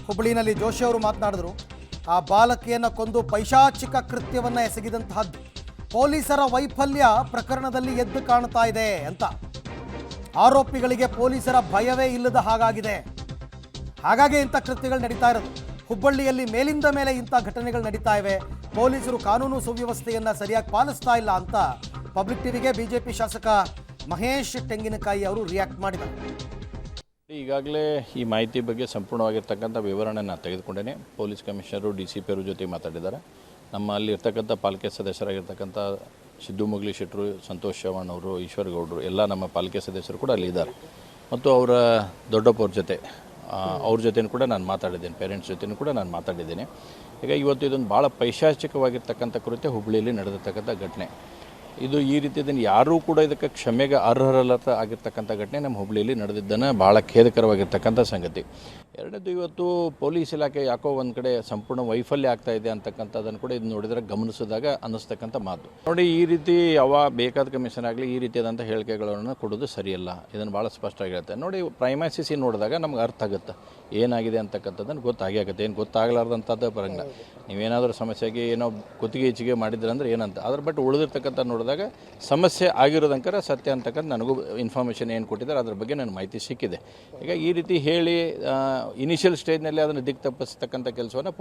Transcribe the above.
ಹುಬ್ಬಳ್ಳಿನಲ್ಲಿ ಜೋಶಿ ಅವರು ಮಾತನಾಡಿದ್ರು. ಆ ಬಾಲಕಿಯನ್ನು ಕೊಂದು ಪೈಶಾಚಿಕ ಕೃತ್ಯವನ್ನು ಎಸಗಿದಂತಹದ್ದು ಪೊಲೀಸರ ವೈಫಲ್ಯ ಪ್ರಕರಣದಲ್ಲಿ ಎದ್ದು ಕಾಣ್ತಾ ಇದೆ ಅಂತ. ಆರೋಪಿಗಳಿಗೆ ಪೊಲೀಸರ ಭಯವೇ ಇಲ್ಲದ ಹಾಗಾಗಿದೆ. ಹಾಗಾಗಿ ಇಂಥ ಕೃತ್ಯಗಳು ನಡೀತಾ ಇರೋದು. ಹುಬ್ಬಳ್ಳಿಯಲ್ಲಿ ಮೇಲಿಂದ ಮೇಲೆ ಇಂಥ ಘಟನೆಗಳು ನಡೀತಾ ಇವೆ. ಪೊಲೀಸರು ಕಾನೂನು ಸುವ್ಯವಸ್ಥೆಯನ್ನು ಸರಿಯಾಗಿ ಪಾಲಿಸ್ತಾ ಇಲ್ಲ ಅಂತ ಪಬ್ಲಿಕ್ ಟಿವಿಗೆ ಬಿಜೆಪಿ ಶಾಸಕ ಮಹೇಶ್ ತೆಂಗಿನಕಾಯಿ ಅವರು ರಿಯಾಕ್ಟ್ ಮಾಡಿದ್ದಾರೆ. ಈಗಾಗಲೇ ಈ ಮಾಹಿತಿ ಬಗ್ಗೆ ಸಂಪೂರ್ಣವಾಗಿರ್ತಕ್ಕಂಥ ವಿವರಣೆ ನಾನು ತೆಗೆದುಕೊಂಡೇನೆ. ಪೊಲೀಸ್ ಕಮಿಷನರು DCP ಅವರ ಜೊತೆ ಮಾತಾಡಿದ್ದಾರೆ. ನಮ್ಮ ಅಲ್ಲಿ ಇರ್ತಕ್ಕಂಥ ಪಾಲಿಕೆ ಸದಸ್ಯರಾಗಿರ್ತಕ್ಕಂಥ ಸಿದ್ದು ಮುಗಲಿ ಶೆಟ್ಟರು, ಸಂತೋಷ್ ಚವ್ಹಾಣ್ ಅವರು, ಈಶ್ವರ್ ಗೌಡರು ಎಲ್ಲ ನಮ್ಮ ಪಾಲಿಕೆ ಸದಸ್ಯರು ಕೂಡ ಅಲ್ಲಿ ಇದ್ದಾರೆ. ಮತ್ತು ಅವರ ದೊಡ್ಡಪ್ಪವ್ರ ಜೊತೆ ಅವ್ರ ಜೊತೆನೂ ಕೂಡ ನಾನು ಮಾತಾಡಿದ್ದೇನೆ, ಪೇರೆಂಟ್ಸ್ ಜೊತೆನೂ ಕೂಡ ನಾನು ಮಾತಾಡಿದ್ದೇನೆ. ಈಗ ಇವತ್ತು ಇದೊಂದು ಭಾಳ ಪೈಶಾಚಿಕವಾಗಿರ್ತಕ್ಕಂಥ ಕೃತ್ಯ ಹುಬ್ಬಳ್ಳಿಯಲ್ಲಿ ನಡೆದಿರ್ತಕ್ಕಂಥ ಘಟನೆ. ಇದು ಈ ರೀತಿಯನ್ನು ಯಾರೂ ಕೂಡ ಇದಕ್ಕೆ ಕ್ಷಮೆಗೆ ಅರ್ಹರಲ್ಲತ ಆಗಿರ್ತಕ್ಕಂಥ ಘಟನೆ ನಮ್ಮ ಹುಬ್ಬಳ್ಳಿಯಲ್ಲಿ ನಡೆದಿದ್ದನ್ನು ಭಾಳ ಖೇದಕರವಾಗಿರ್ತಕ್ಕಂಥ ಸಂಗತಿ. ಎರಡನೇದು, ಇವತ್ತು ಪೊಲೀಸ್ ಇಲಾಖೆ ಯಾಕೋ ಒಂದು ಕಡೆ ಸಂಪೂರ್ಣ ವೈಫಲ್ಯ ಆಗ್ತಾ ಇದೆ ಅಂತಕ್ಕಂಥದ್ದನ್ನು ಕೂಡ ಇದು ನೋಡಿದರೆ ಗಮನಿಸಿದಾಗ ಅನ್ನಿಸ್ತಕ್ಕಂಥ ಮಾತು. ನೋಡಿ, ಈ ರೀತಿ ಬೇಕಾದ ಕಮಿಷನ್ ಆಗಲಿ ಈ ರೀತಿಯಾದಂಥ ಹೇಳಿಕೆಗಳನ್ನು ಕೊಡೋದು ಸರಿಯಲ್ಲ. ಇದನ್ನು ಭಾಳ ಸ್ಪಷ್ಟವಾಗಿ ಹೇಳ್ತಾರೆ. ನೋಡಿ, ಪ್ರೈಮಸಿಸಿ ನೋಡಿದಾಗ ನಮ್ಗೆ ಅರ್ಥ ಆಗುತ್ತೆ ಏನಾಗಿದೆ ಅಂತಕ್ಕಂಥದ್ದನ್ನು ಗೊತ್ತಾಗೇ ಆಗುತ್ತೆ. ಏನು ಗೊತ್ತಾಗಲಾರ್ದಂಥದ್ದು ಬರಂಗಿಲ್ಲ. ನೀವೇನಾದರೂ ಸಮಸ್ಯೆಗೆ ಏನೋ ಕುತ್ತಿಗೆ ಈಚೆಗೆ ಮಾಡಿದ್ರಂದ್ರೆ ಏನಂತ ಅದ್ರ ಬಟ್ ಉಳಿದಿರ್ತಕ್ಕಂಥ ನೋಡಿದಾಗ ಸಮಸ್ಯೆ ಆಗಿರೋದಂಕರ ಸತ್ಯ ಅಂತಕ್ಕಂಥ ನನಗೂ ಇನ್ಫಾರ್ಮೇಷನ್ ಏನು ಕೊಟ್ಟಿದ್ದಾರೆ ಅದ್ರ ಬಗ್ಗೆ ನನಗೆ ಮಾಹಿತಿ ಸಿಕ್ಕಿದೆ. ಈಗ ಈ ರೀತಿ ಹೇಳಿ ಇನಿಷಿಯಲ್ ಸ್ಟೇಜ್ನಲ್ಲಿ ಅದನ್ನು ದಿಕ್ಕು ತಪ್ಪಿಸ್ತಕ್ಕಂಥ ಕೆಲಸವನ್ನು